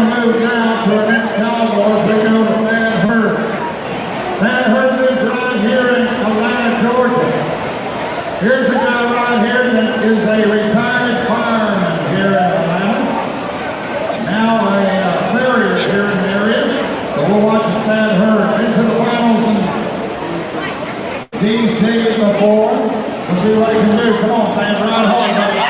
move now to our next Cowboy as we go to Sadhur. Sadhur lives right here in Atlanta, Georgia. Here's a guy right here that is a retired fireman here in Atlanta. Now a farrier here in the area. So we'll watch Sadhur into the finals in DC before. We'll see what he can do. Come on, Sadhur, right hard, buddy.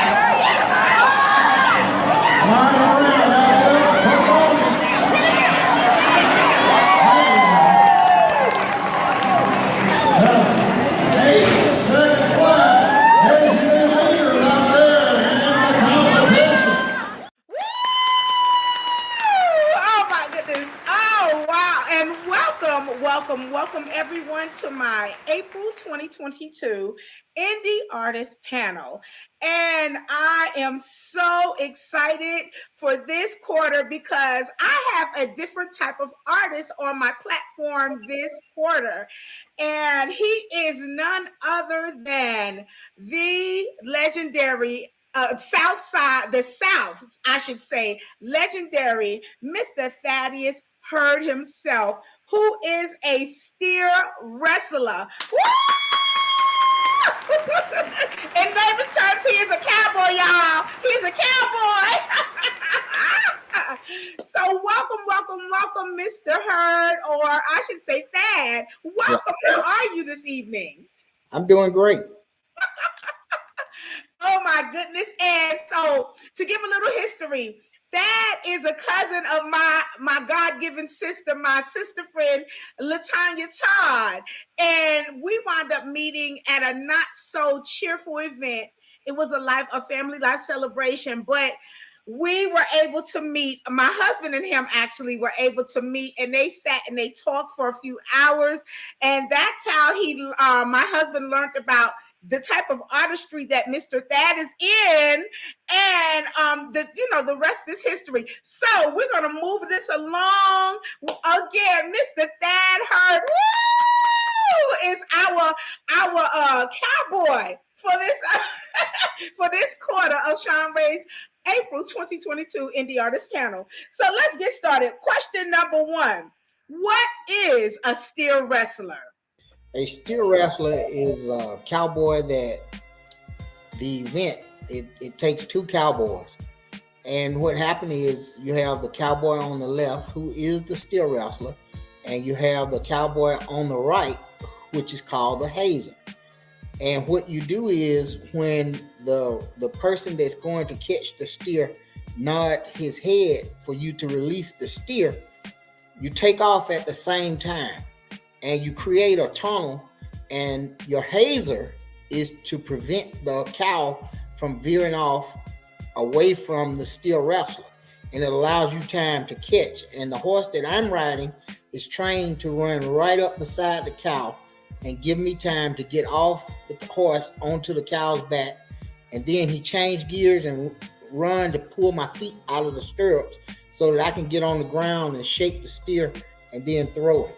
Welcome everyone to my April 2022 Indie Artist Panel. And I am so excited for this quarter because I have a different type of artist on my platform this quarter. And he is none other than the legendary legendary Mr. Thaddeus Hurd himself, who is a steer wrestler. In neighbor terms, he is a cowboy, y'all. He's a cowboy. So welcome, Mr. Hurd, or I should say Thad. Welcome. How are you this evening? I'm doing great. Oh my goodness. And so to give a little history, that is a cousin of my God-given sister, my sister friend, LaTanya Todd. And we wound up meeting at a not so cheerful event. It was a family life celebration, but we were able to meet. My husband and him actually were able to meet, and they sat and they talked for a few hours. And that's how my husband learned about the type of artistry that Mr. Thad is in, and the rest is history. So we're gonna move this along. Again, Mr. Thad Hurd is our cowboy for this for this quarter of Shanrae's April 2022 Indie Artist Panel. So let's get started. Question number 1: what is a steer wrestler? A steer wrestler is a cowboy that the event, it takes two cowboys. And what happened is you have the cowboy on the left, who is the steer wrestler, and you have the cowboy on the right, which is called the hazer. And what you do is when the person that's going to catch the steer nod his head for you to release the steer, you take off at the same time. And you create a tunnel, and your hazer is to prevent the cow from veering off away from the steer wrestler. And it allows you time to catch. And the horse that I'm riding is trained to run right up beside the cow and give me time to get off the horse onto the cow's back. And then he changed gears and run to pull my feet out of the stirrups so that I can get on the ground and shake the steer and then throw it.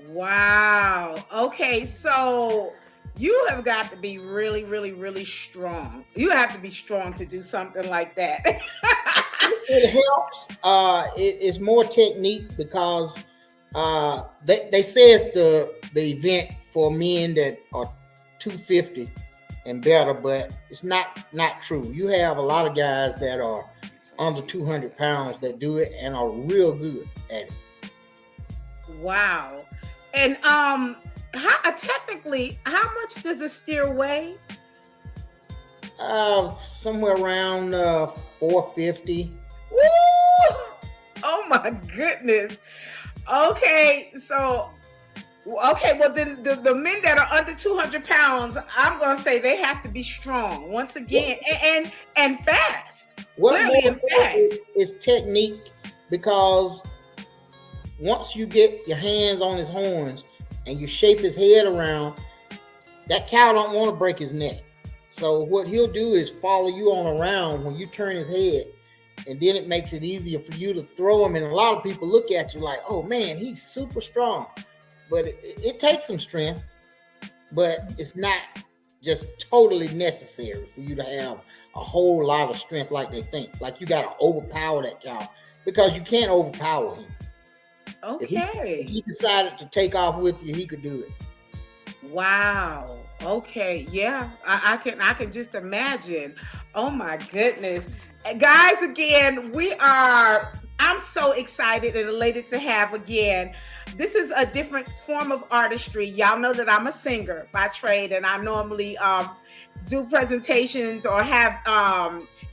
Wow. Okay, so you have got to be really, really, really strong. You have to be strong to do something like that. It helps. It's more technique because they say it's the event for men that are 250 and better, but it's not true. You have a lot of guys that are under 200 pounds that do it and are real good at it. Wow. And technically, how much does a steer weigh? Somewhere around 450. Woo! Oh my goodness. Okay, well then the men that are under 200 pounds, I'm gonna say they have to be strong once again and fast. What is technique, because once you get your hands on his horns and you shape his head around, that cow don't want to break his neck. So what he'll do is follow you on around when you turn his head, and then it makes it easier for you to throw him. And a lot of people look at you like, oh man, he's super strong. But it takes some strength, but it's not just totally necessary for you to have a whole lot of strength like they think. Like you got to overpower that cow because you can't overpower him. If he decided to take off with you, he could do it. Wow. Okay. Yeah. I can just imagine. Oh my goodness. Guys, again, I'm so excited and elated to have again. This is a different form of artistry. Y'all know that I'm a singer by trade, and I normally do presentations or have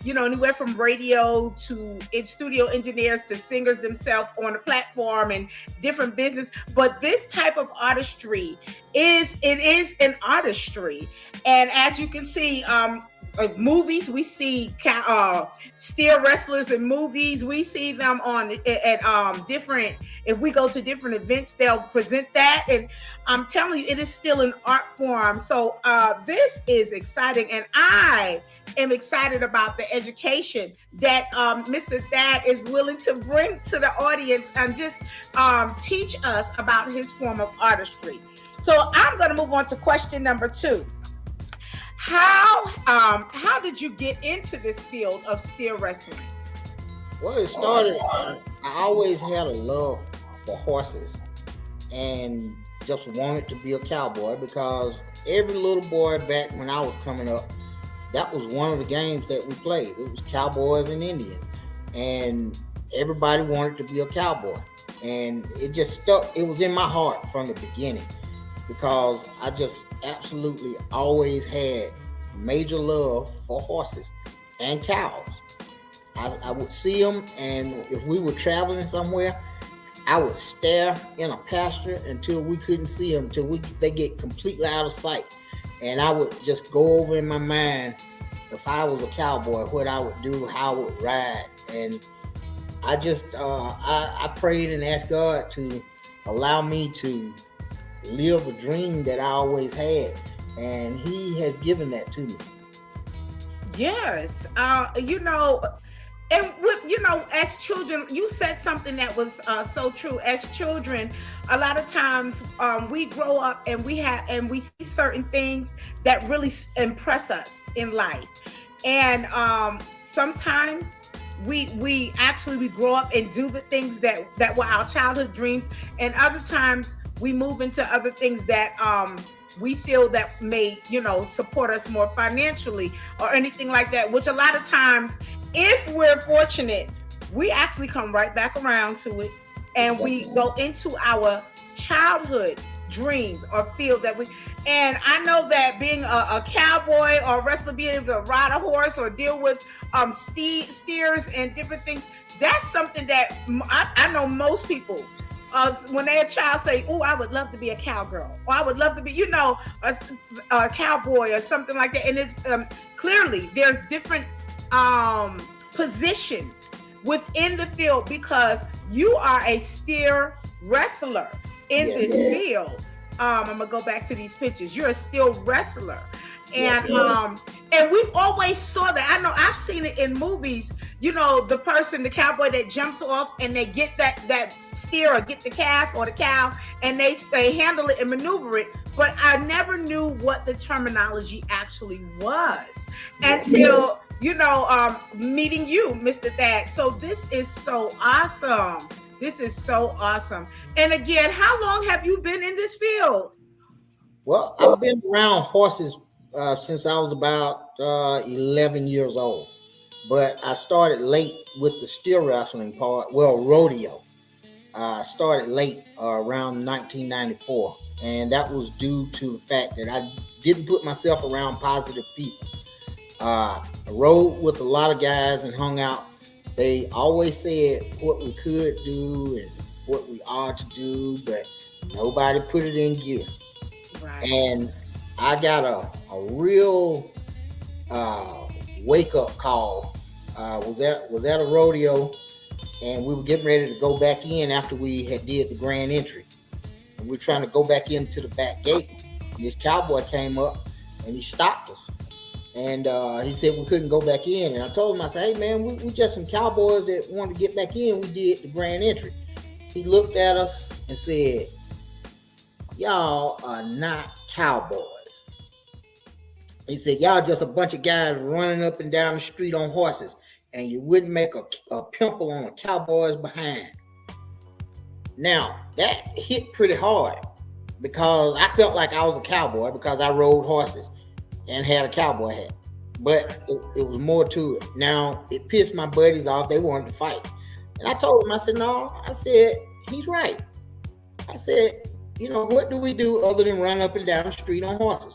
anywhere from radio to studio engineers to singers themselves on the platform and different business. But this type of artistry is an artistry. And as you can see, movies, we see steer wrestlers in movies. We see them at different, if we go to different events, they'll present that. And I'm telling you, it is still an art form. So this is exciting. And I am excited about the education that Mr. Thad is willing to bring to the audience and just teach us about his form of artistry. So I'm going to move on to question number 2. How did you get into this field of steer wrestling? Well, it started, I always had a love for horses and just wanted to be a cowboy because every little boy back when I was coming up, that was one of the games that we played. It was cowboys and Indians, and everybody wanted to be a cowboy. And it just stuck. It was in my heart from the beginning because I just absolutely always had major love for horses and cows. I would see them, and if we were traveling somewhere, I would stare in a pasture until we couldn't see them, until they get completely out of sight. And I would just go over in my mind, if I was a cowboy, what I would do, how I would ride. And I just, I prayed and asked God to allow me to live the dream that I always had. And He has given that to me. Yes. And as children, you said something that was so true. As children, a lot of times we grow up and we see certain things that really impress us in life. And sometimes we grow up and do the things that were our childhood dreams, and other times we move into other things that we feel that may support us more financially or anything like that, which a lot of times, if we're fortunate, we actually come right back around to it, and we go into our childhood dreams or feel that we. And I know that being a cowboy or a wrestler, being able to ride a horse or deal with steers and different things, that's something that I know most people, when they're a child, say, "Oh, I would love to be a cowgirl," or "I would love to be, a cowboy," or something like that. And it's clearly there's different positions within the field because you are a steer wrestler in this field. I'm gonna go back to these pictures. You're a steer wrestler, and and we've always saw that. I know I've seen it in movies. The person, the cowboy that jumps off and they get that steer or get the calf or the cow, and they handle it and maneuver it. But I never knew what the terminology actually was until meeting you, Mr. Thad. So this is so awesome. This is so awesome. And again, how long have you been in this field? Well, I've been around horses since I was about 11 years old. But I started late with the steer wrestling part. Well, rodeo. I started late around 1994. And that was due to the fact that I didn't put myself around positive people. I rode with a lot of guys and hung out. They always said what we could do and what we are to do, but nobody put it in gear. Right. And I got a real wake-up call. Was at a rodeo, and we were getting ready to go back in after we had did the grand entry. And we were trying to go back into the back gate. And this cowboy came up and he stopped us. And he said we couldn't go back in. And I told him, I said, "Hey man, we just some cowboys that wanted to get back in. We did the grand entry." He looked at us and said, "Y'all are not cowboys." He said, y'all just a bunch of guys running up and down the street on horses, and you wouldn't make a pimple on a cowboy's behind. Now, that hit pretty hard because I felt like I was a cowboy because I rode horses and had a cowboy hat. But it was more to it. Now, it pissed my buddies off. They wanted to fight. And I told them, I said, no. I said, he's right. I said, what do we do other than run up and down the street on horses?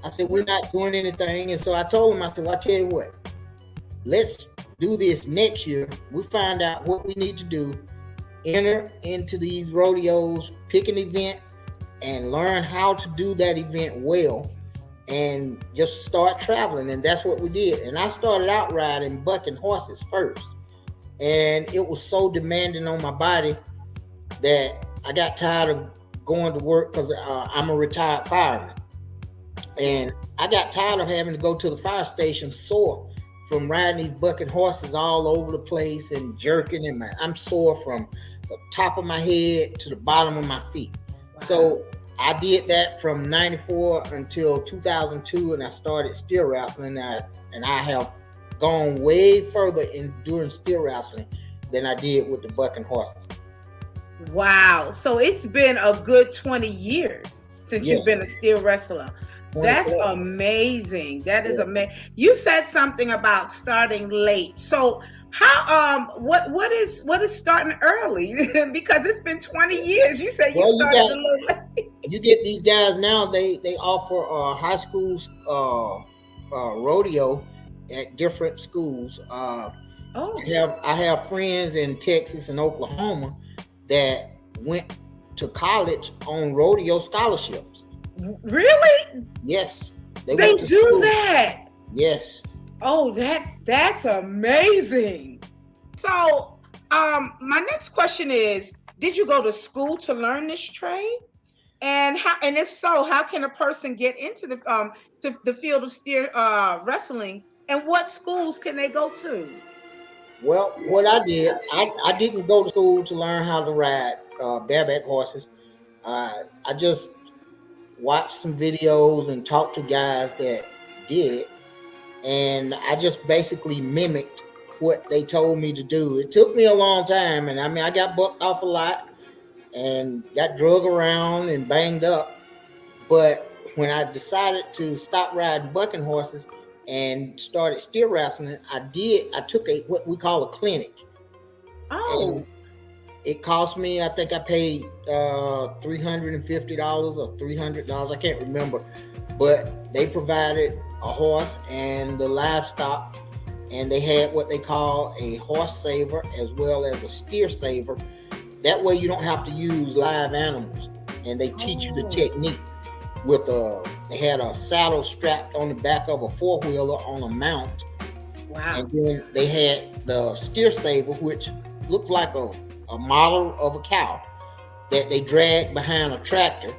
I said, we're not doing anything. And so I told him, I said, well, I tell you what, let's do this next year. We find out what we need to do, enter into these rodeos, pick an event, and learn how to do that event well, and just start traveling. And that's what we did. And I started out riding bucking horses first. And it was so demanding on my body that I got tired of going to work because I'm a retired fireman. And I got tired of having to go to the fire station sore from riding these bucking horses all over the place and jerking. And I'm sore from the top of my head to the bottom of my feet. Wow. So I did that from 94 until 2002, and I started steer wrestling. And I have gone way further in doing steer wrestling than I did with the bucking horses. Wow. So it's been a good 20 years since you've been a steer wrestler. That's amazing. That is amazing. You said something about starting late. So how what is starting early? Because it's been 20 years. You said you started a little late. You get these guys now, they offer high school rodeo at different schools. I have friends in Texas and Oklahoma that went to college on rodeo scholarships. Really? Yes. They do that. Yes. Oh, that's amazing. So, my next question is, did you go to school to learn this trade? And if so, how can a person get into the field of steer wrestling? And what schools can they go to? Well, what I did, I didn't go to school to learn how to ride bareback horses. I just watched some videos and talked to guys that did it, and I just basically mimicked what they told me to do. It took me a long time, and I got bucked off a lot and got drug around and banged up. But when I decided to stop riding bucking horses and started steer wrestling, I took what we call a clinic. Oh. And it cost me, I think I paid $350 or $300. I can't remember. But they provided a horse and the livestock, and they had what they call a horse saver as well as a steer saver. That way you don't have to use live animals. And they teach you the technique they had a saddle strapped on the back of a four-wheeler on a mount. Wow. And then they had the steer saver, which looks like a model of a cow that they drag behind a tractor,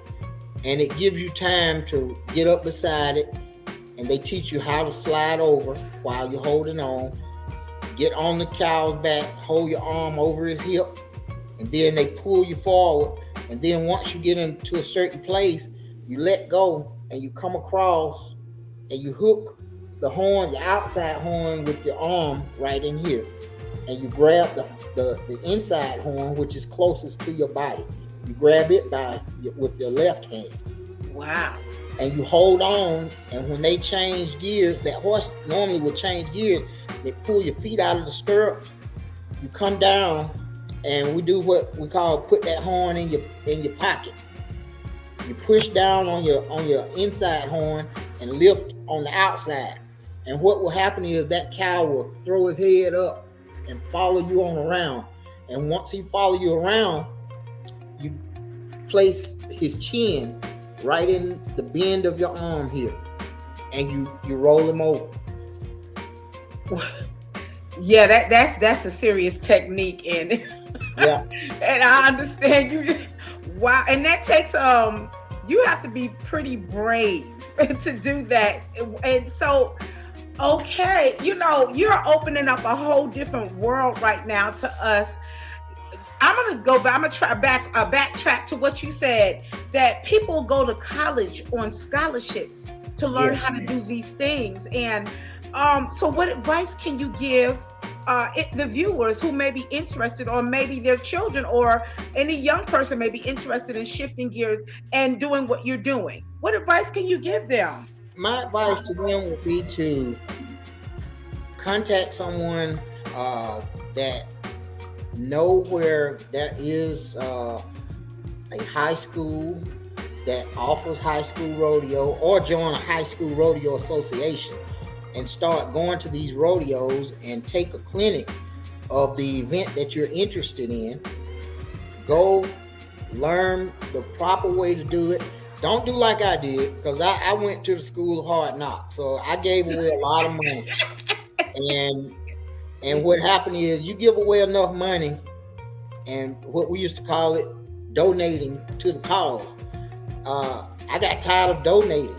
and it gives you time to get up beside it, and they teach you how to slide over while you're holding on, get on the cow's back, hold your arm over his hip, and then they pull you forward. And then once you get into a certain place, you let go and you come across and you hook the horn, your outside horn, with your arm right in here, and you grab the inside horn, which is closest to your body. You grab it with your left hand. Wow. And you hold on, and when they change gears, that horse normally will change gears. They pull your feet out of the stirrups. You come down, and we do what we call put that horn in your pocket. You push down on your inside horn and lift on the outside. And what will happen is that cow will throw his head up and follow you on around. And once he follow you around, you place his chin right in the bend of your arm here, and you roll him over. Yeah, that's a serious technique, and yeah, and I understand you. Wow, and that takes you have to be pretty brave to do that. And so, okay, you're opening up a whole different world right now to us. I'm gonna go back. I'm gonna try backtrack to what you said, that people go to college on scholarships to learn Yes. how to do these things. And so what advice can you give the viewers who may be interested, or maybe their children, or any young person may be interested in shifting gears and doing what you're doing? What advice can you give them? My advice to them would be to contact someone that know where there is a high school that offers high school rodeo, or join a high school rodeo association and start going to these rodeos and take a clinic of the event that you're interested in. Go learn the proper way to do it. Don't do like I did, because I went to the school of hard knocks, so I gave away a lot of money. And what happened is, you give away enough money, and what we used to call it, donating to the cause. I got tired of donating,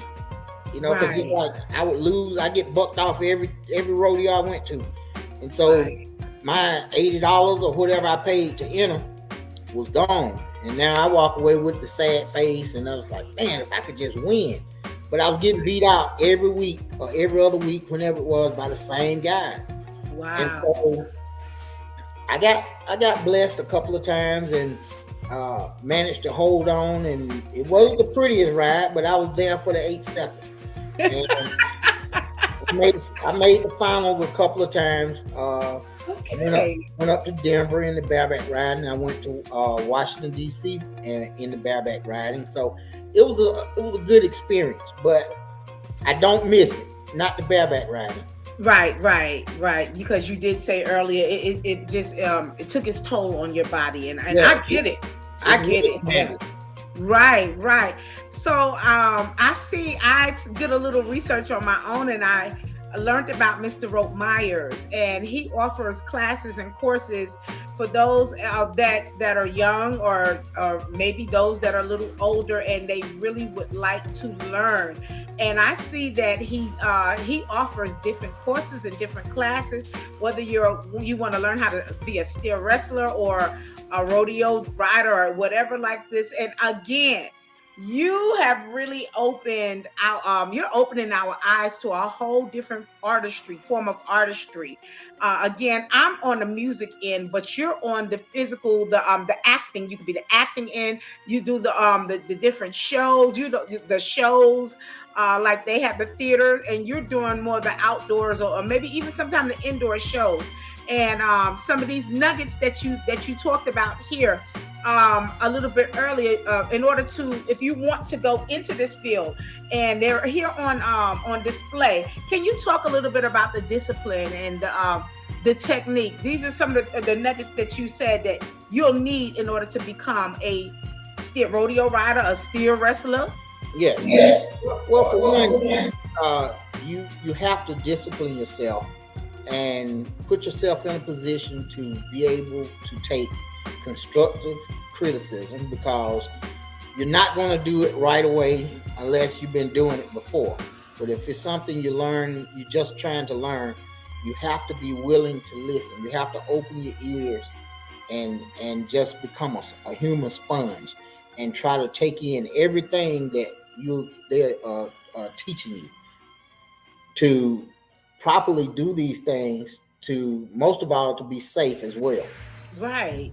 because it's like I would lose. I get bucked off every rodeo I went to, and so my $80 or whatever I paid to enter was gone. And now I walk away with the sad face, and I was like, man, if I could just win. But I was getting beat out every week or every other week, whenever it was, by the same guys. Wow. And so I got blessed a couple of times, and managed to hold on. And it wasn't the prettiest ride, but I was there for the 8 seconds. And I made the finals a couple of times. Okay. Went up to Denver in the bareback riding. I went to Washington D.C. and in the bareback riding. So it was a good experience, but I don't miss it. Not the bareback riding. Right. Because you did say earlier, it just it took its toll on your body, and Yeah. I get it. I get it. Yeah. Right. So I did a little research on my own, and I learned about Mr. Rope Myers, and he offers classes and courses for those that are young, or maybe those that are a little older, and they really would like to learn. And I see that he offers different courses and different classes, whether you want to learn how to be a steer wrestler or a rodeo rider or whatever like this. And again, you have really opened you're opening our eyes to a whole different form of artistry. Again, I'm on the music end, but you're on the physical, the acting. You could be the acting end. You do the different shows. You do the shows, like they have the theater, and you're doing more of the outdoors, or maybe even sometimes the indoor shows. And some of these nuggets that you talked about here a little bit earlier, in order to, if you want to go into this field, and they're here on display. Can you talk a little bit about the discipline and the technique? These are some of the nuggets that you said that you'll need in order to become a steer rodeo rider, a steer wrestler. Yeah. Well, for one, you have to discipline yourself and put yourself in a position to be able to take constructive criticism, because you're not going to do it right away unless you've been doing it before. But if it's something you learn, you're just trying to learn, you have to be willing to listen. You have to open your ears and just become a human sponge and try to take in everything that they're teaching you to properly do these things, to most of all to be safe as well. Right.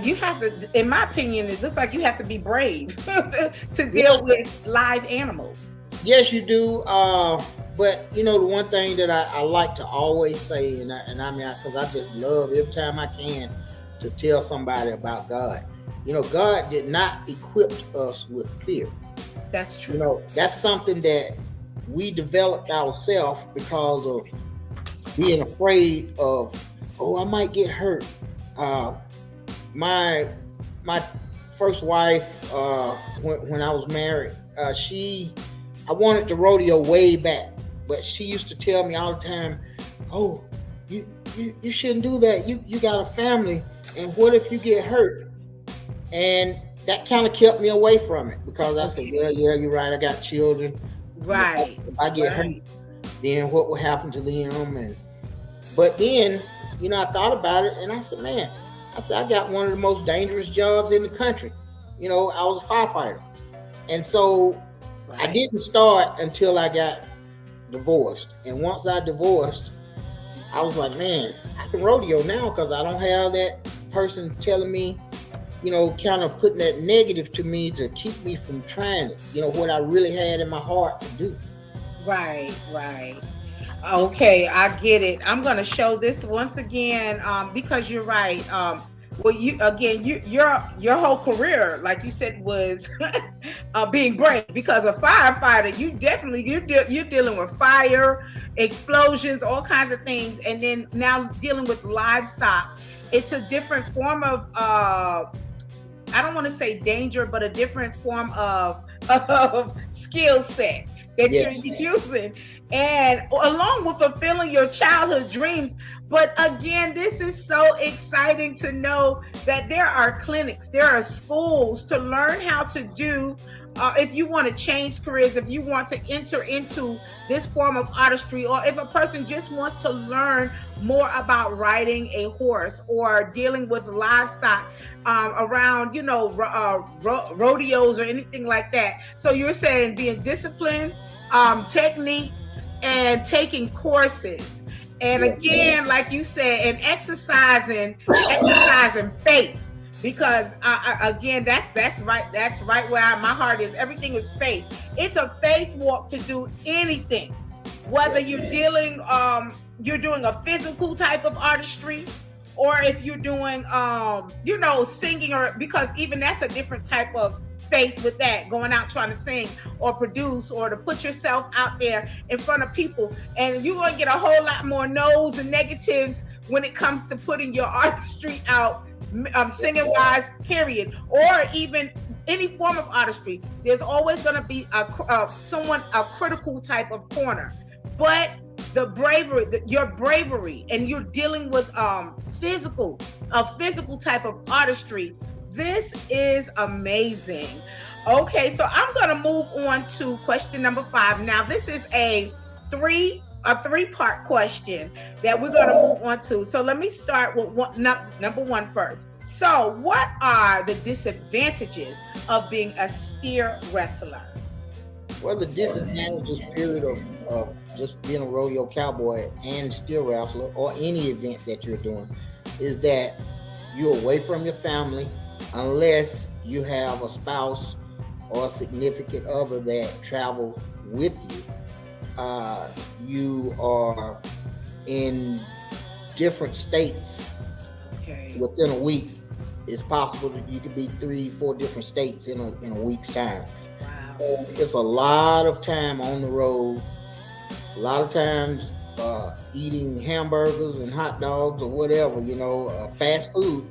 You have to, in my opinion, it looks like you have to be brave to deal with live animals. Yes, you do. But the one thing that I like to always say, and I mean, because I just love every time I can to tell somebody about God. God did not equip us with fear. That's true. That's something that we developed ourselves because of being afraid of, I might get hurt. My first wife, when I was married, I wanted to rodeo way back, but she used to tell me all the time, "Oh, you shouldn't do that. You got a family, and what if you get hurt?" And that kind of kept me away from it, because I said, "Yeah, you're right. I got children. Right. If I get hurt, then what will happen to them?" But then, I thought about it, and I said, man, I said, I got one of the most dangerous jobs in the country. You know, I was a firefighter. And so I Right. didn't start until I got divorced. And once I divorced, I was like, man, I can rodeo now because I don't have that person telling me, you know, kind of putting that negative to me to keep me from trying it, you know, what I really had in my heart to do. Right, right. Okay, I get it. I'm gonna show this once again, because you're right. Well, you again, your whole career, like you said, was being brave. Because a firefighter, you definitely you're dealing with fire, explosions, all kinds of things, and then now dealing with livestock. It's a different form of I don't want to say danger, but a different form of skill set that you're Yes. using, and along with fulfilling your childhood dreams. But again, this is so exciting to know that there are clinics, there are schools to learn how to do. If you want to change careers, if you want to enter into this form of artistry, or if a person just wants to learn more about riding a horse or dealing with livestock, around, rodeos or anything like that. So you're saying being disciplined, technique, and taking courses. And Yes. again, like you said, and exercising faith. Because again, that's right where my heart is. Everything is faith. It's a faith walk to do anything, whether you're doing a physical type of artistry, or if you're doing singing, or because even that's a different type of faith with that, going out trying to sing or produce or to put yourself out there in front of people, and you're going to get a whole lot more no's and negatives when it comes to putting your artistry out, singing wise, period, or even any form of artistry. There's always going to be a critical type of corner. But the bravery, your bravery, and you're dealing with a physical type of artistry. This is amazing. Okay, so I'm gonna move on to question number 5. Now, this is a three-part question that we're gonna move on to. So let me start with number one first. So, what are the disadvantages of being a steer wrestler? Well, the disadvantages, period, of just being a rodeo cowboy and steer wrestler or any event that you're doing is that you're away from your family unless you have a spouse or a significant other that travel with you. You are in different states Okay. within a week. It's possible that you could be 3, 4 different states in a week's time. Wow. It's a lot of time on the road, a lot of times eating hamburgers and hot dogs or whatever, fast food,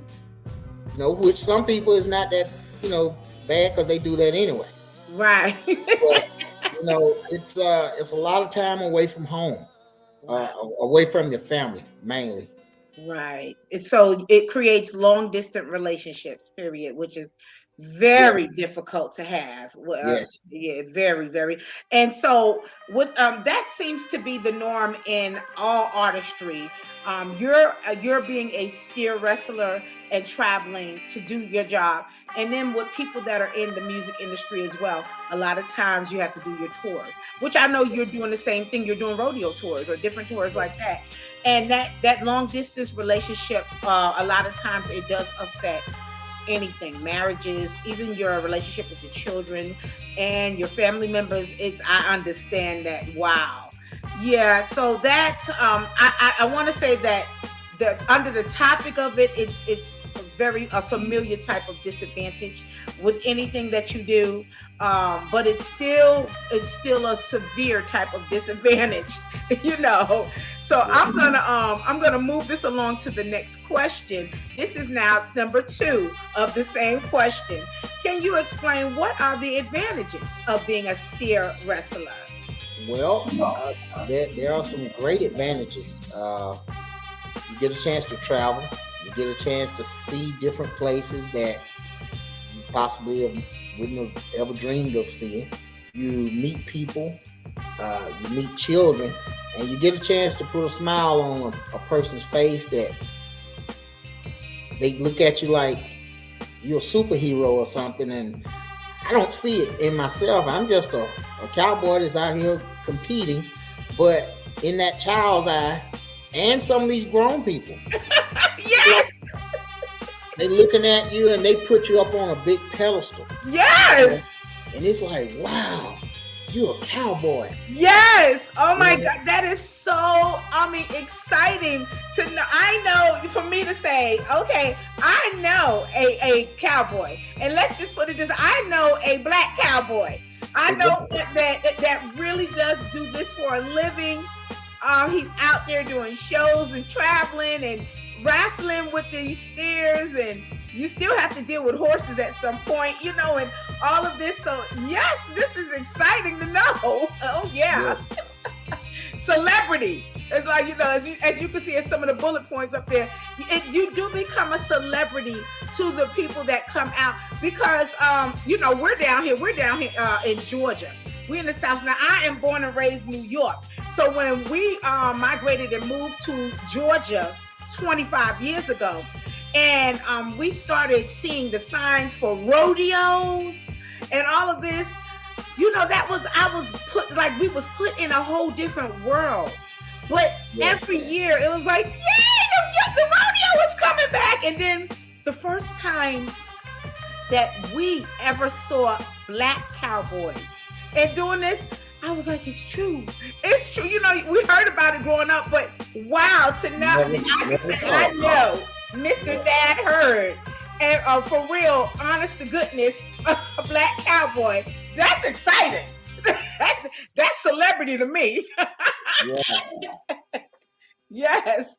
which some people is not that, bad because they do that anyway. Right. But, it's a lot of time away from home, away from your family mainly. Right. So it creates long distance relationships, period, which is Yeah. very difficult to have. Yes. Yeah, very, very. And so with that seems to be the norm in all artistry. You're being a steer wrestler and traveling to do your job. And then with people that are in the music industry as well, a lot of times you have to do your tours, which I know you're doing the same thing. You're doing rodeo tours or different tours like that. And that long distance relationship, a lot of times it does affect anything, marriages, even your relationship with your children and your family members. I understand that. Wow. Yeah, so that's I want to say that under the topic of it, it's a familiar type of disadvantage with anything that you do, but it's still a severe type of disadvantage, you know. So I'm gonna move this along to the next question. This is now number 2 of the same question. Can you explain what are the advantages of being a steer wrestler? Well, there are some great advantages. You get a chance to travel. You get a chance to see different places that you possibly wouldn't have ever dreamed of seeing. You meet people, you meet children, and you get a chance to put a smile on a person's face that they look at you like you're a superhero or something, and I don't see it in myself. I'm just a cowboy that's out here competing, but in that child's eye, and some of these grown people, Yes. they looking at you and they put you up on a big pedestal. Yes. And it's like, wow, you're a cowboy. Yes. Oh my Yeah. God. That is so, exciting to know. I know for me to say, okay, I know a cowboy. And let's just put it this, I know a black cowboy. I know that really does do this for a living. He's out there doing shows and traveling and wrestling with these steers, and you still have to deal with horses at some point, and all of this. So yes, this is exciting to know. Oh yeah. Celebrity. It's like, as you can see in some of the bullet points up there, you do become a celebrity to the people that come out, because we're down here in Georgia. We're in the South. Now I am born and raised New York. So when we migrated and moved to Georgia 25 years ago, and we started seeing the signs for rodeos and all of this, we was put in a whole different world. But Yes. every year it was like, yay, the rodeo is coming back. And then the first time that we ever saw black cowboys and doing this, I was like, it's true. It's true. We heard about it growing up, but wow, to know, I know Mr. Dad heard. And for real, honest to goodness, a black cowboy, that's exciting. That's celebrity to me. Yeah. Yes.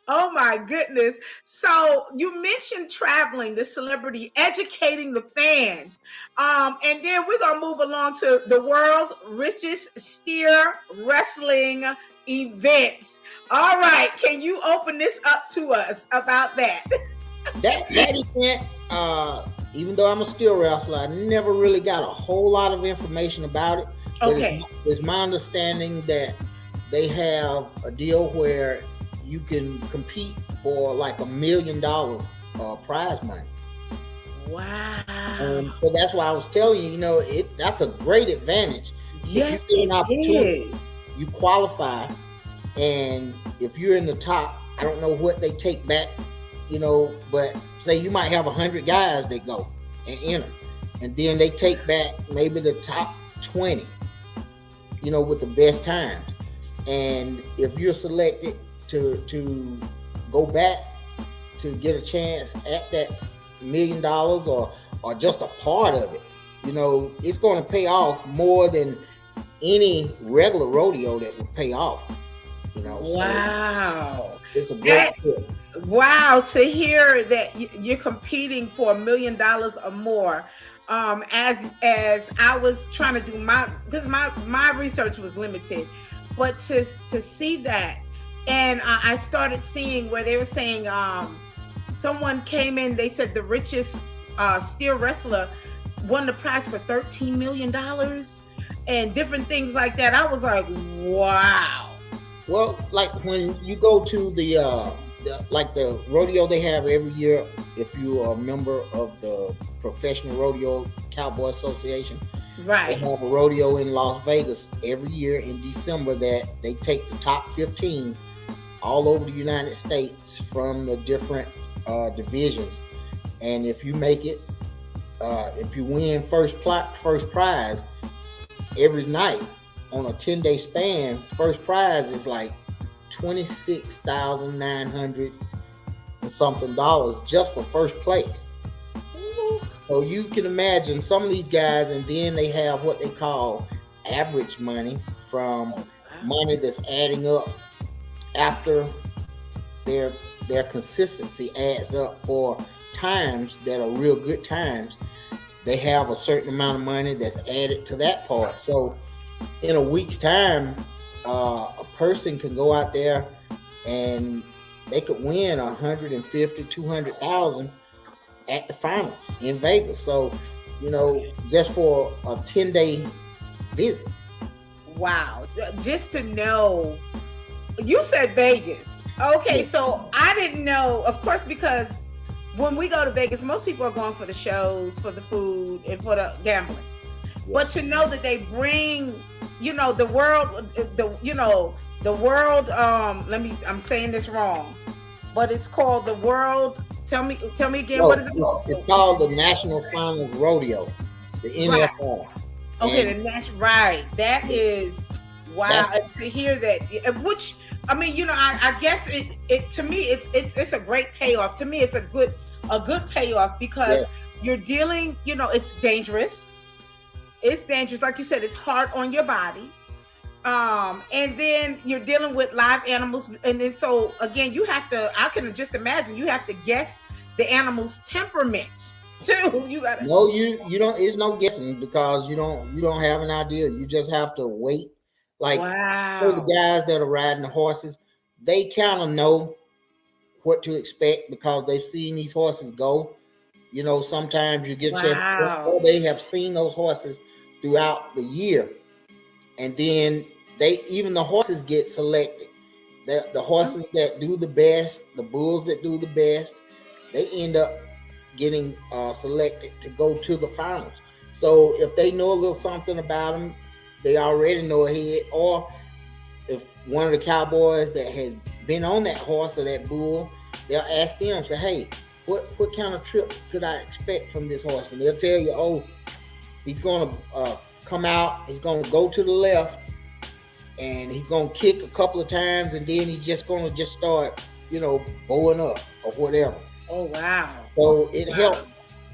Oh my goodness. So you mentioned traveling, the celebrity, educating the fans. And then we're going to move along to the world's richest steer wrestling events. All right. Can you open this up to us about that? That event, even though I'm a steer wrestler, I never really got a whole lot of information about it. But Okay. it's my understanding that they have a deal where you can compete for like $1 million prize money. Wow. So that's why I was telling you, that's a great advantage. Yes, If you get an it opportunity, is. you qualify, and if you're in the top, I don't know what they take back, but say you might have 100 guys that go and enter, and then they take back maybe the top 20, with the best times. And if you're selected to go back to get a chance at that $1 million or just a part of it, it's going to pay off more than any regular rodeo that would pay off. Wow. So it's a great trip. Wow, to hear that you're competing for $1 million or more. As I was trying to do because my research was limited, but to see that, and I started seeing where they were saying someone came in, they said the richest steer wrestler won the prize for $13 million and different things like that. I was like, wow. Well, like when you go to the rodeo they have every year, if you are a member of the Professional Rodeo Cowboy Association, Right. they have a rodeo in Las Vegas every year in December that they take the top 15 all over the United States from the different divisions. And if you make it, if you win first prize every night on a 10-day span, first prize is like $26,900 and something just for first place. So you can imagine some of these guys, and then they have what they call average money, from money that's adding up after their consistency adds up for times that are real good times. They have a certain amount of money that's added to that part. So in a week's time, a person can go out there and they could win 150, 200,000 at the finals in Vegas. So, just for a 10-day visit. Wow. Just to know, you said Vegas. Okay, so I didn't know, of course, because when we go to Vegas, most people are going for the shows, for the food, and for the gambling. But Yes. to know that they bring, the world, the world. I'm saying this wrong, but it's called the world. Tell me again. No, What is it called? it's called the National Finals Rodeo, the Right. NFL. Okay, And right. That is wow. that's And to hear that, which I mean, I guess it to me it's a great payoff. To me, it's a good payoff because yes, you're dealing. It's dangerous. It's dangerous, like you said. It's hard on your body. And then you're dealing with live animals, and then so again, you have to. I can just imagine you have to guess the animal's temperament too. You gotta. no, you don't. It's no guessing because you don't have an idea. You just have to wait. Like say the Wow. guys that are riding the horses, they kind of know what to expect because they've seen these horses go. Sometimes you get your or Wow. they have seen those horses throughout the year, and then even the horses get selected. The horses that do the best, the bulls that do the best, they end up getting selected to go to the finals. So if they know a little something about them, they already know ahead. Or if one of the cowboys that has been on that horse or that bull, they'll ask them, say, "Hey, what kind of trip could I expect from this horse?" And they'll tell you, "Oh, he's going to come out. He's going to go to the left, and he's going to kick a couple of times, and then he's just going to just start, bowing up or whatever." Oh wow. So it Wow. helps,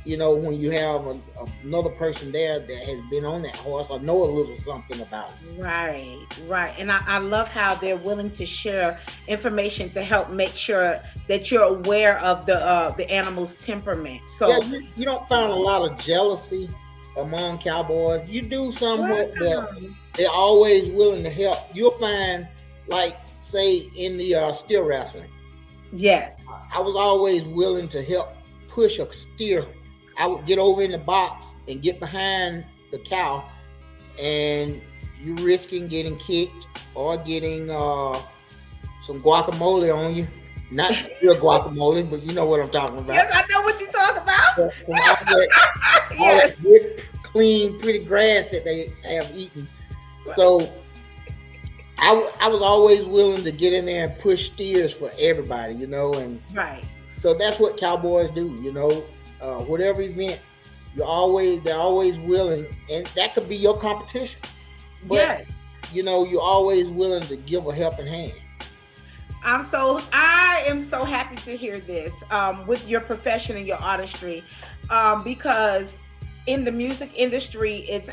when you have another person there that has been on that horse or know a little something about it. Right, right. And I love how they're willing to share information to help make sure that you're aware of the animal's temperament. Yeah, So you don't find a lot of jealousy among cowboys. You do somewhat, but wow. they're always willing to help. You'll find, like, say, in the steer wrestling, Yes. I was always willing to help push a steer. I would get over in the box and get behind the cow, and you risking getting kicked or getting some guacamole on you. Not real guacamole, but you know what I'm talking about. Yes, I know what you're talking about. From all Yes. that good, clean, pretty grass that they have eaten. So I was always willing to get in there and push steers for everybody, and Right. so that's what cowboys do, whatever event, they're always willing, and that could be your competition, but Yes. you're always willing to give a helping hand. I am so happy to hear this with your profession and your artistry, because in the music industry, it's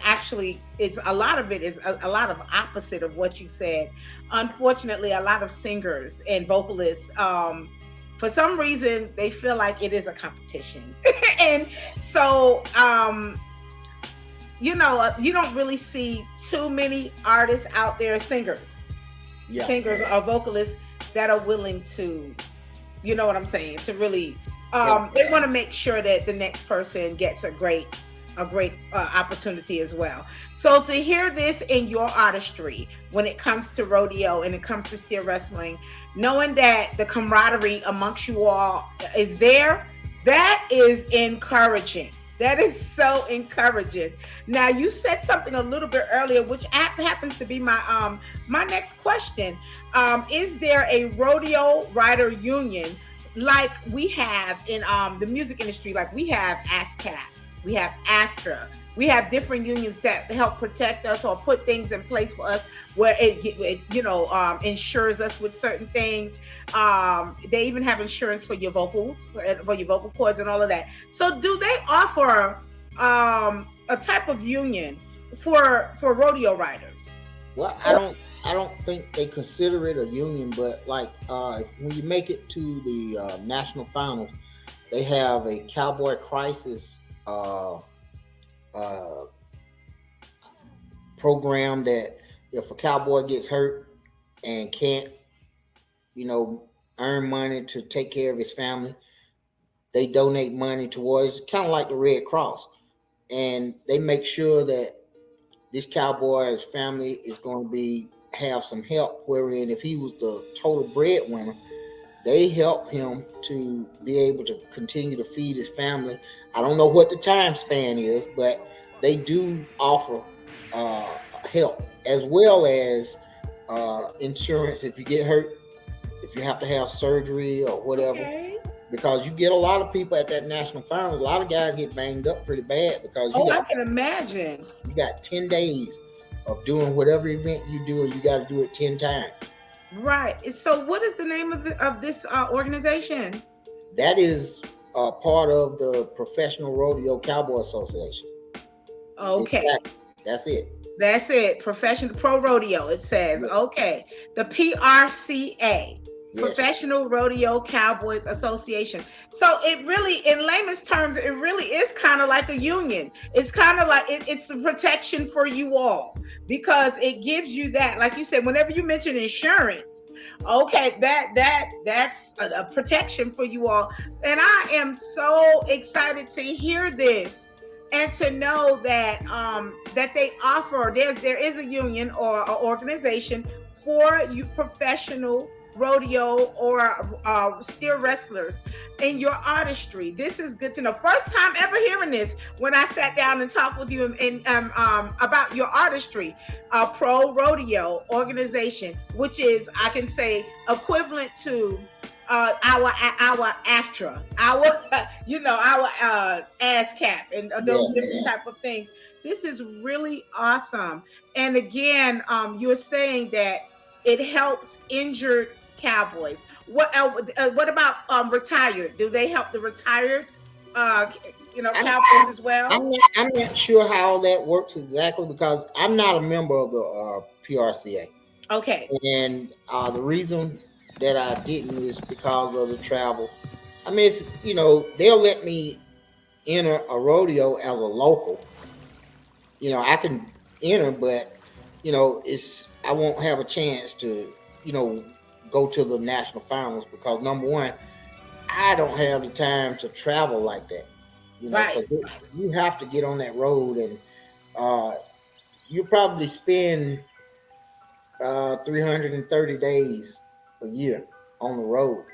a lot of it is a lot of opposite of what you said. Unfortunately, a lot of singers and vocalists, for some reason, they feel like it is a competition, and so you don't really see too many artists out there, Yeah, singers or vocalists that are willing to, you know what I'm saying, to really, yeah, they want to make sure that the next person gets a great opportunity as well. So to hear this in your artistry when it comes to rodeo and it comes to steer wrestling, knowing that the camaraderie amongst you all is there, that is encouraging. That is so encouraging. Now you said something a little bit earlier, which happens to be my next question. Is there a rodeo rider union like we have in the music industry? Like we have ASCAP, we have AFTRA, we have different unions that help protect us or put things in place for us where it insures us with certain things. They even have insurance for your vocals, for your vocal cords and all of that. So do they offer a type of union for rodeo riders? well, I don't think they consider it a union, but like when you make it to the national finals, they have a cowboy crisis uh, program that if a cowboy gets hurt and can't, you know, earn money to take care of his family, they donate money towards, kind of like the Red Cross, and they make sure that this cowboy's family is going to be have some help. Wherein if he was the total breadwinner, they help him to be able to continue to feed his family. I don't know what the time span is, but they do offer help as well as insurance if you get hurt, if you have to have surgery or whatever. Okay. Because you get a lot of people at that national finals. A lot of guys get banged up pretty bad because I can imagine. You got 10 days of doing whatever event you do, and you got to do it 10 times. Right. So, what is the name of this organization? That is part of the Professional Rodeo Cowboy Association. Okay. Exactly. That's it. That's it. Professional Pro Rodeo. It says okay. The PRCA. Yes. Professional Rodeo Cowboys Association. So it really, in layman's terms, it really is kind of like a union. It's kind of like it's the protection for you all, because it gives you that, like you said, whenever you mention insurance, okay, that's a protection for you all. And I am so excited to hear this and to know that that they offer, there is a union or an organization for you professional rodeo or steer wrestlers in your artistry. This is good to know. First time ever hearing this when I sat down and talked with you about your artistry, pro rodeo organization, which is, I can say, equivalent to our AFTRA, our ASCAP and those different type of things. This is really awesome. And again, you're saying that it helps injured cowboys. What about retired? Do they help the retired cowboys as well? I'm not sure how that works exactly, because I'm not a member of the PRCA. Okay. And the reason that I didn't is because of the travel. I mean, it's, they'll let me enter a rodeo as a local. I can enter, but I won't have a chance to go to the national finals, because number one, I don't have the time to travel like that. Right. You have to get on that road, and you probably spend 330 days a year on the road.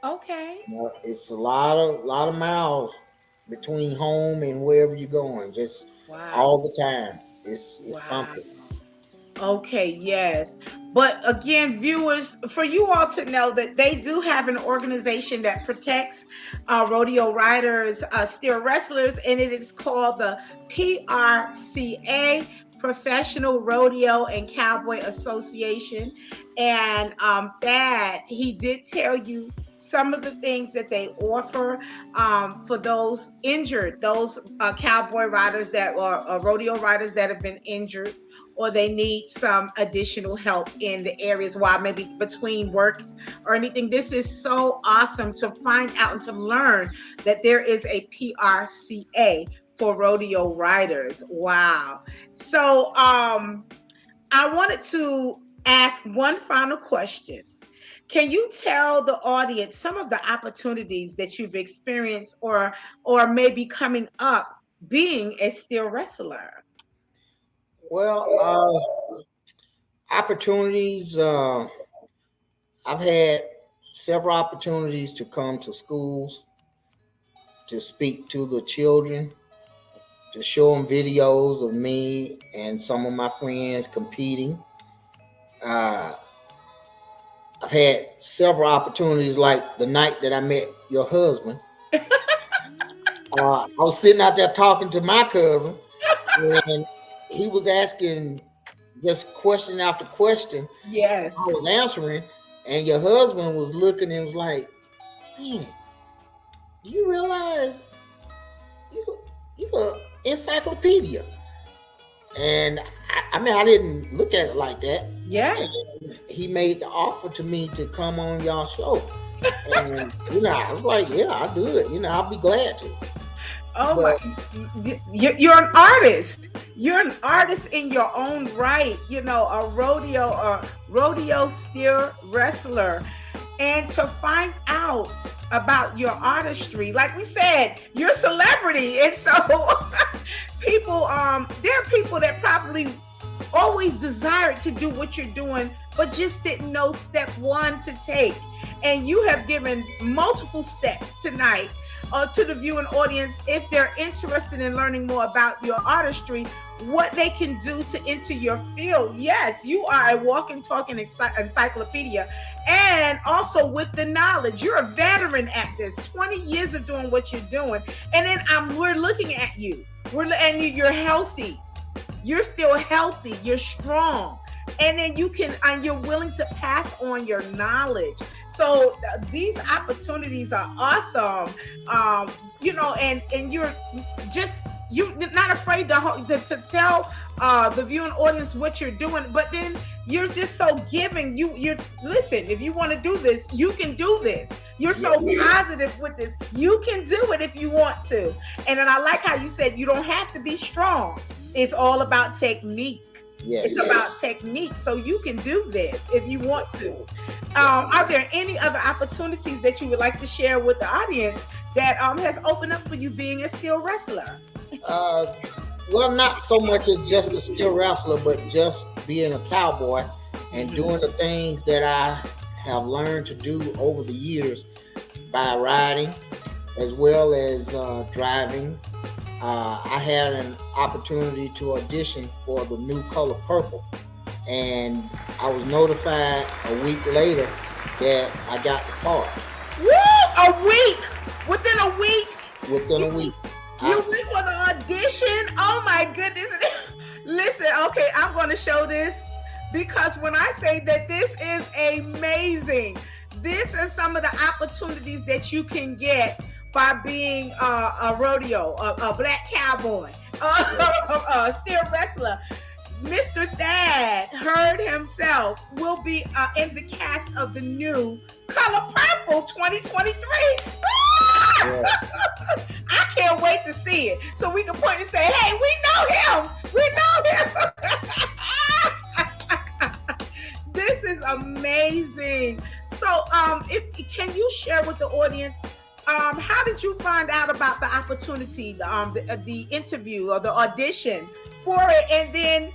Okay. It's a lot of miles between home and wherever you're going, just all the time. It's something. Okay, yes. But again, viewers, for you all to know that they do have an organization that protects rodeo riders, steer wrestlers, and it is called the PRCA, Professional Rodeo and Cowboy Association. And that he did tell you some of the things that they offer for those injured, those cowboy riders that are rodeo riders that have been injured, or they need some additional help in the areas while maybe between work or anything. This is so awesome to find out and to learn that there is a PRCA for rodeo riders. Wow. So I wanted to ask one final question. Can you tell the audience some of the opportunities that you've experienced or maybe coming up being a steer wrestler? Well, opportunities. I've had several opportunities to come to schools, to speak to the children, to show them videos of me and some of my friends competing. I've had several opportunities, like the night that I met your husband. I was sitting out there talking to my cousin, and he was asking just question after question. Yes. I was answering, and your husband was looking and was like, "Man, do you realize you're an encyclopedia?" And I didn't look at it like that. Yes. And he made the offer to me to come on y'all show. And I was like, yeah, I'll do it. I'll be glad to. Oh, but you're an artist. You're an artist in your own right. A rodeo steer wrestler. And to find out about your artistry, like we said, you're a celebrity. And so people, there are people that probably always desired to do what you're doing, but just didn't know step one to take. And you have given multiple steps tonight to the viewing audience if they're interested in learning more about your artistry, what they can do to enter your field. Yes, you are a walking, talking encyclopedia. And also with the knowledge, you're a veteran at this, 20 years of doing what you're doing. And then we're looking at you. And you're healthy. You're still healthy. You're strong. And then and you're willing to pass on your knowledge. So these opportunities are awesome. And you're not afraid to tell the viewing audience what you're doing, but then you're just so giving. You listen, if you want to do this, you can do this. You're so positive with this. You can do it if you want to. And then I like how you said you don't have to be strong. It's all about technique. It's about technique. So you can do this if you want to. Are there any other opportunities that you would like to share with the audience that has opened up for you being a steel wrestler? Well, not so much as just a steel wrestler, but just being a cowboy and doing the things that I have learned to do over the years by riding as well as driving. I had an opportunity to audition for the new color purple, and I was notified a week later that I got the part. Woo! A week! Within a week? Within a week. You went for the audition? Oh my goodness. Listen, okay, I'm going to show this because when I say that this is amazing, this is some of the opportunities that you can get by being a rodeo, a black cowboy, a steel wrestler. Mr. Thad Hurd himself will be in the cast of the new Color Purple 2023. Yeah. I can't wait to see it. So we can point and say, hey, we know him. We know him. This is amazing. So can you share with the audience, how did you find out about the opportunity, the interview or the audition for it? And then,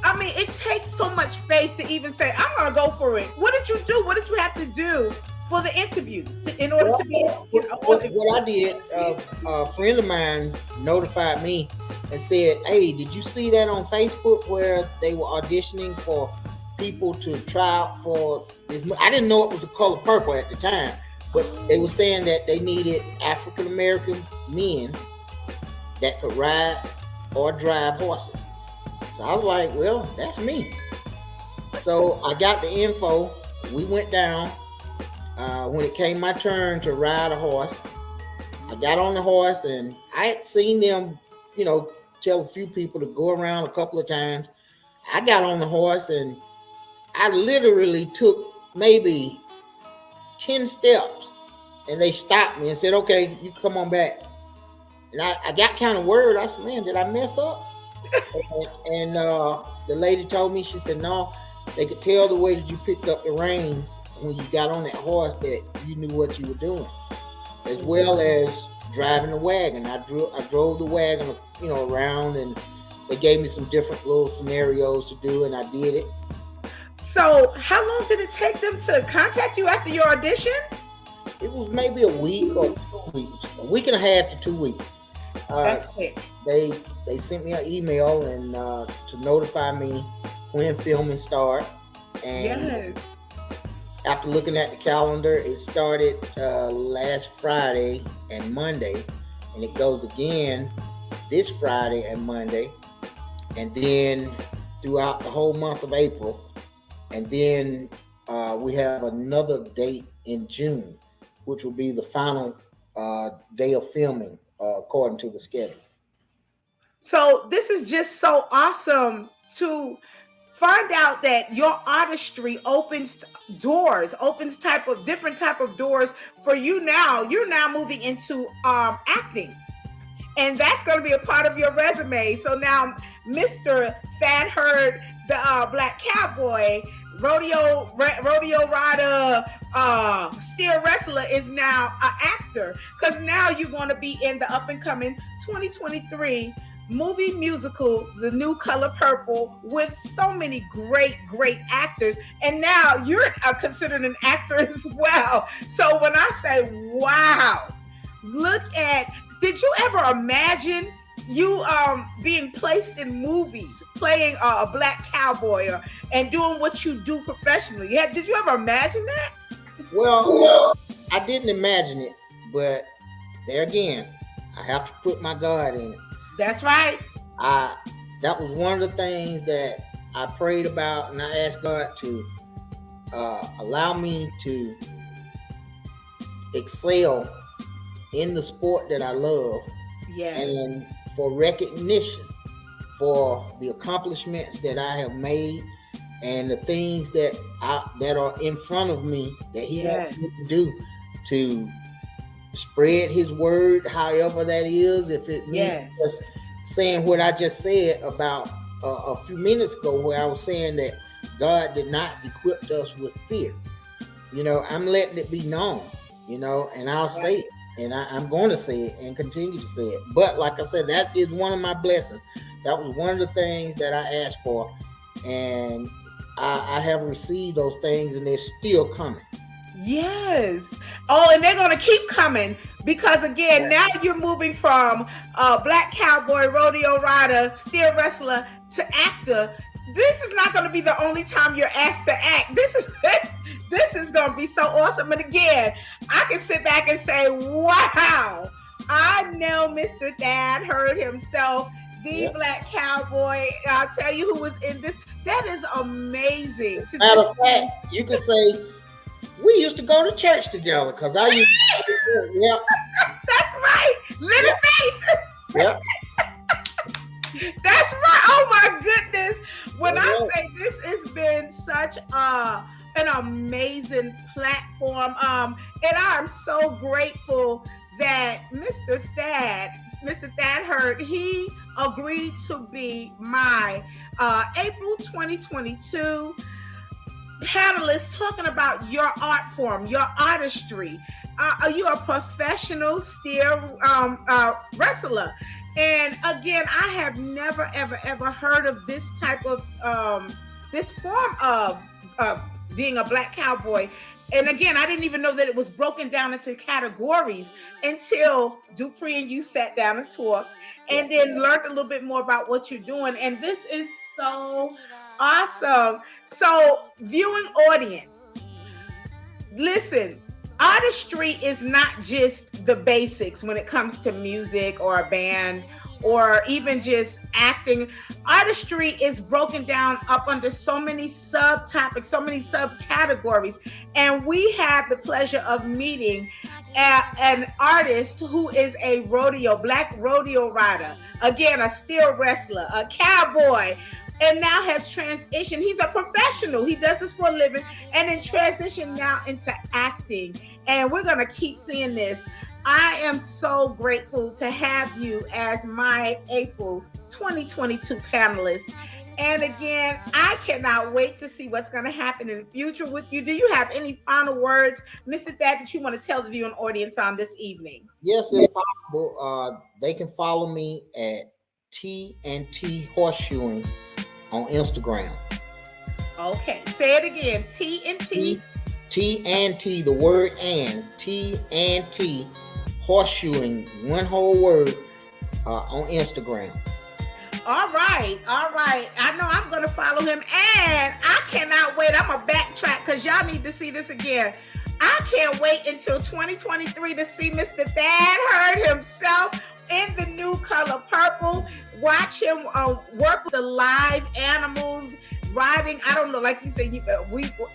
I mean, it takes so much faith to even say, I'm going to go for it. What did you do? What did you have to do for the interview in order to be? What I did, a friend of mine notified me and said, hey, did you see that on Facebook where they were auditioning for people to try out for this? I didn't know it was the Color Purple at the time. But they were saying that they needed African-American men that could ride or drive horses. So I was like, well, that's me. So I got the info. We went down. When it came my turn to ride a horse, I got on the horse and I had seen them, tell a few people to go around a couple of times. I got on the horse and I literally took maybe 10 steps and they stopped me and said, okay, you come on back. And I got kind of worried. I said, man, did I mess up? and the lady told me, she said, no, they could tell the way that you picked up the reins when you got on that horse that you knew what you were doing, as well as driving the wagon. I drove the wagon, around, and they gave me some different little scenarios to do, and I did it. So how long did it take them to contact you after your audition? It was maybe a week or 2 weeks, a week and a half to 2 weeks. That's quick. They sent me an email and to notify me when filming started. And yes. After looking at the calendar, it started last Friday and Monday, and it goes again this Friday and Monday, and then throughout the whole month of April. And then we have another date in June, which will be the final day of filming according to the schedule. So this is just so awesome to find out that your artistry opens doors, different type of doors for you now. You're now moving into acting. And that's going to be a part of your resume. So now Mr. Thad Hurd, the Black Cowboy, rodeo rider, steel wrestler is now an actor, because now you're going to be in the up and coming 2023 movie musical, The New Color Purple, with so many great, great actors. And now you're considered an actor as well. So when I say, wow, look at, did you ever imagine you being placed in movies, playing a black cowboy and doing what you do professionally? Yeah, did you ever imagine that? Well, I didn't imagine it, but there again, I have to put my God in it. That's right. That was one of the things that I prayed about, and I asked God to allow me to excel in the sport that I love, and for recognition for the accomplishments that I have made and the things that are in front of me that He wants me to do, to spread His word, however that is. If it means just saying what I just said about a few minutes ago, where I was saying that God did not equip us with fear. I'm letting it be known, and I'll say it, and I'm going to say it and continue to say it. But like I said, that is one of my blessings. That was one of the things that I asked for, and I have received those things, and they're still coming. Yes. Oh, and they're going to keep coming, because again, now you're moving from black cowboy, rodeo rider, steer wrestler to actor. This is not going to be the only time you're asked to act. This is going to be so awesome. And again, I can sit back and say, wow, I know Mr. Thad Hurd himself, the black cowboy. I'll tell you who was in this. That is amazing. Matter of fact, you can say we used to go to church together, because I used to. That's right. Living faith. Yep. That's right. Oh my goodness. When I say this has been such an amazing platform, and I'm so grateful that Mr. Thad Hurd, he agreed to be my April 2022 panelist, talking about your art form, your artistry. Are you a professional steer wrestler? And again, I have never, ever heard of this type of this form of being a black cowboy. And again, I didn't even know that it was broken down into categories until Dupree and you sat down and talked, and then learned a little bit more about what you're doing. And this is so awesome. So, viewing audience, listen, artistry is not just the basics when it comes to music or a band or even just acting. Artistry is broken down up under so many subtopics, so many subcategories. And we have the pleasure of meeting an artist who is a black rodeo rider, again, a steer wrestler, a cowboy, and now has transitioned. He's a professional. He does this for a living, and then transitioned now into acting. And we're going to keep seeing this. I am so grateful to have you as my April 2022 panelist. And again, I cannot wait to see what's going to happen in the future with you. Do you have any final words, Mr. Thad, that you want to tell the viewing audience on this evening? Yes, if possible. They can follow me at T&T Horseshoeing on Instagram. Okay, say it again. T&T. T&T, the word and, T&T Horseshoeing, one whole word, on Instagram. All right. I know I'm going to follow him, and I cannot wait. I'm going to backtrack because y'all need to see this again. I can't wait until 2023 to see Mr. Thad Hurd himself in the new color purple. Watch him work with the live animals, riding. I don't know, like you said,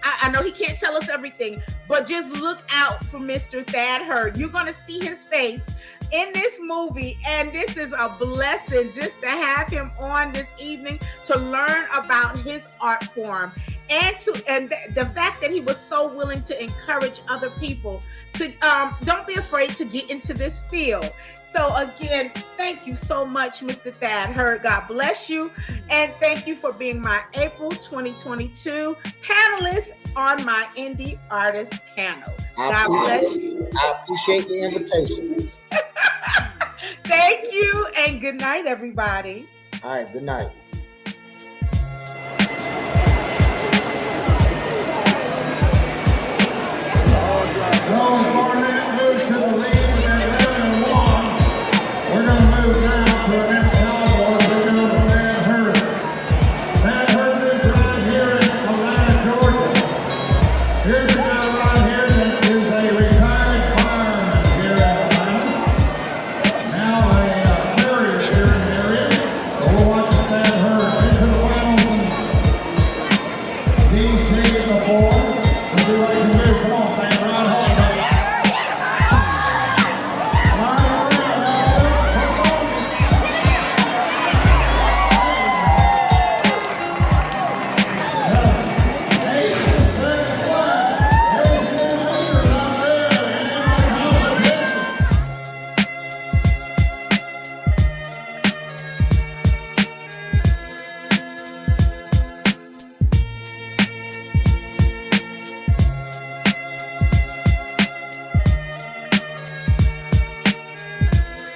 I know he can't tell us everything, but just look out for Mr. Thad Hurd. You're going to see his face in this movie, and this is a blessing just to have him on this evening to learn about his art form, and the fact that he was so willing to encourage other people to don't be afraid to get into this field. So again, thank you so much, Mr. Thad Hurd. God bless you, and thank you for being my April 2022 panelist on my Indie Artist panel. God bless you. I appreciate the invitation. Thank you and good night, everybody. All right, good night. Those